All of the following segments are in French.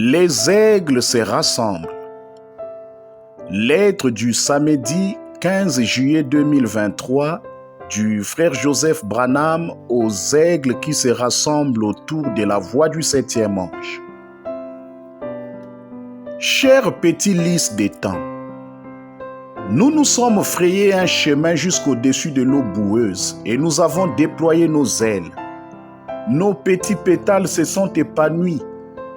Les aigles se rassemblent. Lettre du samedi 15 juillet 2023 du frère Joseph Branham aux aigles qui se rassemblent autour de la voix du 7e ange. Cher petit lys des temps, nous nous sommes frayés un chemin jusqu'au-dessus de l'eau boueuse et nous avons déployé nos ailes. Nos petits pétales se sont épanouis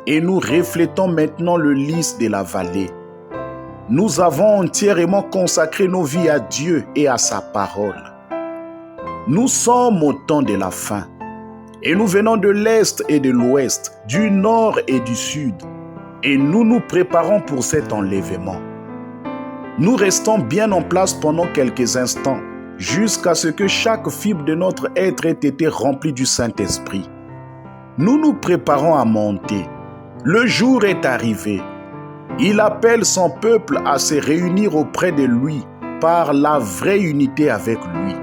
et nous reflétons maintenant le lys de la vallée. Nous avons entièrement consacré nos vies à Dieu et à sa parole. Nous sommes au temps de la fin et nous venons de l'Est et de l'Ouest, du Nord et du Sud, et nous nous préparons pour cet enlèvement. Nous restons bien en place pendant quelques instants, jusqu'à ce que chaque fibre de notre être ait été remplie du Saint-Esprit. Nous nous préparons à monter. Le jour est arrivé. Il appelle son peuple à se réunir auprès de lui par la vraie unité avec lui.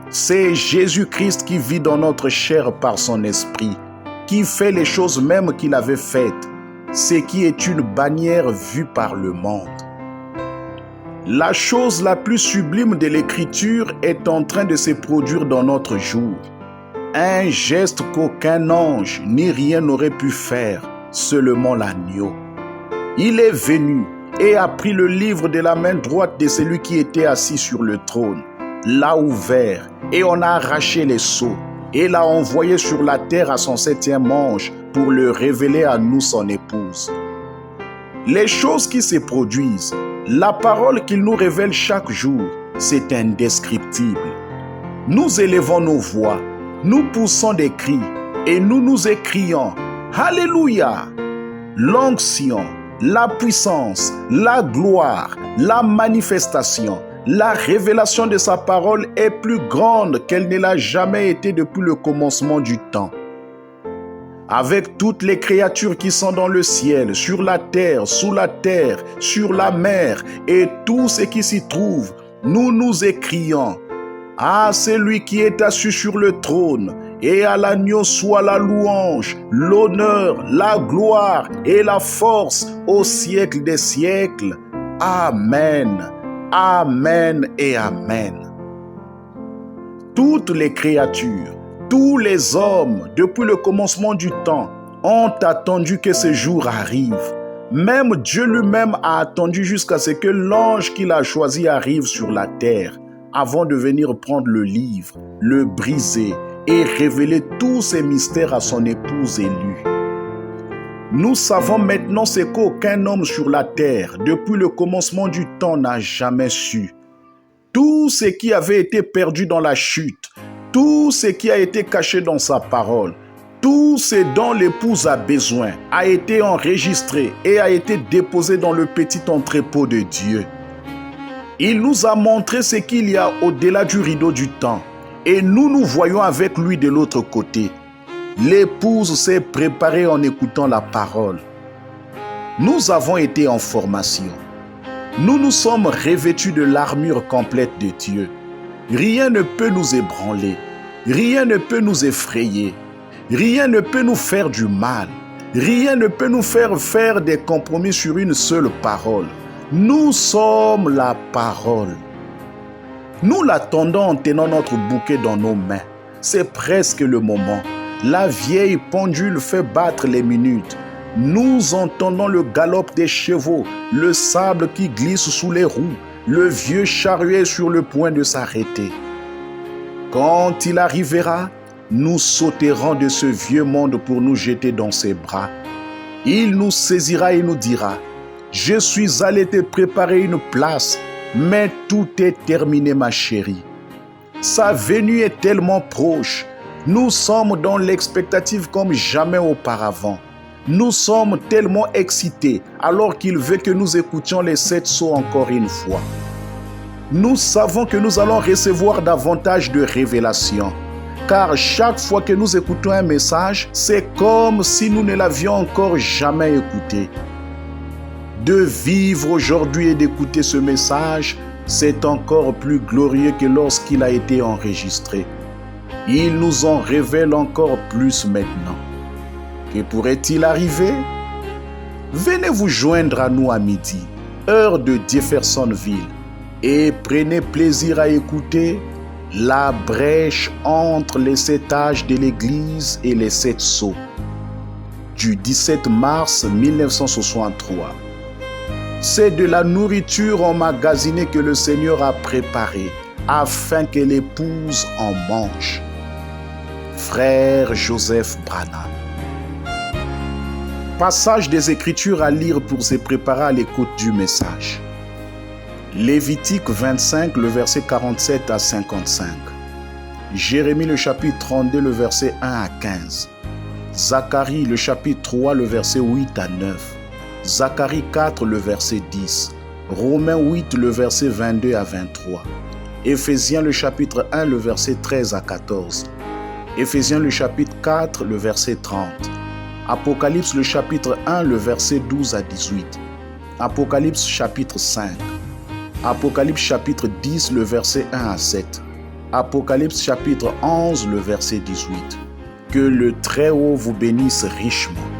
C'est Jésus-Christ qui vit dans notre chair par son esprit, qui fait les choses mêmes qu'il avait faites, ce qui est une bannière vue par le monde. La chose la plus sublime de l'Écriture est en train de se produire dans notre jour. Un geste qu'aucun ange ni rien n'aurait pu faire, seulement l'agneau. Il est venu et a pris le livre de la main droite de celui qui était assis sur le trône, l'a ouvert et on a arraché les sceaux et l'a envoyé sur la terre à son 7e ange pour le révéler à nous son épouse. Les choses qui se produisent, la parole qu'il nous révèle chaque jour, c'est indescriptible. Nous élevons nos voix, nous poussons des cris et nous nous écrions « Alléluia !» L'onction, la puissance, la gloire, la manifestation, la révélation de sa parole est plus grande qu'elle ne l'a jamais été depuis le commencement du temps. Avec toutes les créatures qui sont dans le ciel, sur la terre, sous la terre, sur la mer et tout ce qui s'y trouve, nous nous écrions « À celui qui est assis sur le trône et à l'agneau soit la louange, l'honneur, la gloire et la force au siècle des siècles. Amen, Amen et Amen. » Toutes les créatures, tous les hommes, depuis le commencement du temps, ont attendu que ce jour arrive. Même Dieu lui-même a attendu jusqu'à ce que l'ange qu'il a choisi arrive sur la terre, avant de venir prendre le livre, le briser et révéler tous ses mystères à son épouse élue. Nous savons maintenant ce qu'aucun homme sur la terre, depuis le commencement du temps, n'a jamais su. Tout ce qui avait été perdu dans la chute, tout ce qui a été caché dans sa parole, tout ce dont l'épouse a besoin, a été enregistré et a été déposé dans le petit entrepôt de Dieu. Il nous a montré ce qu'il y a au-delà du rideau du temps et nous nous voyons avec lui de l'autre côté. L'épouse s'est préparée en écoutant la parole. Nous avons été en formation. Nous nous sommes revêtus de l'armure complète de Dieu. Rien ne peut nous ébranler. Rien ne peut nous effrayer. Rien ne peut nous faire du mal. Rien ne peut nous faire des compromis sur une seule parole. Nous sommes la parole. Nous l'attendons en tenant notre bouquet dans nos mains. C'est presque le moment. La vieille pendule fait battre les minutes. Nous entendons le galop des chevaux, le sable qui glisse sous les roues, le vieux chariot sur le point de s'arrêter. Quand il arrivera, nous sauterons de ce vieux monde pour nous jeter dans ses bras. Il nous saisira et nous dira « Je suis allé te préparer une place, mais tout est terminé, ma chérie. » Sa venue est tellement proche. Nous sommes dans l'expectative comme jamais auparavant. Nous sommes tellement excités alors qu'il veut que nous écoutions les 7 sceaux encore une fois. Nous savons que nous allons recevoir davantage de révélations, car chaque fois que nous écoutons un message, c'est comme si nous ne l'avions encore jamais écouté. De vivre aujourd'hui et d'écouter ce message, c'est encore plus glorieux que lorsqu'il a été enregistré. Il nous en révèle encore plus maintenant. Que pourrait-il arriver? venez vous joindre à nous à midi, heure de Jeffersonville, et prenez plaisir à écouter la brèche entre les 7 âges de l'Église et les 7 sceaux du 17 mars 1963. C'est de la nourriture emmagasinée que le Seigneur a préparée afin que l'épouse en mange. Frère Joseph Branham. Passage des Écritures à lire pour se préparer à l'écoute du message. Lévitique 25, le verset 47 à 55. Jérémie, le chapitre 32, le verset 1 à 15. Zacharie, le chapitre 3, le verset 8 à 9. Zacharie 4, le verset 10. Romains 8, le verset 22 à 23. Éphésiens, le chapitre 1, le verset 13 à 14. Éphésiens, le chapitre 4, le verset 30. Apocalypse, le chapitre 1, le verset 12 à 18. Apocalypse, chapitre 5. Apocalypse, chapitre 10, le verset 1 à 7. Apocalypse, chapitre 11, le verset 18. Que le Très-Haut vous bénisse richement.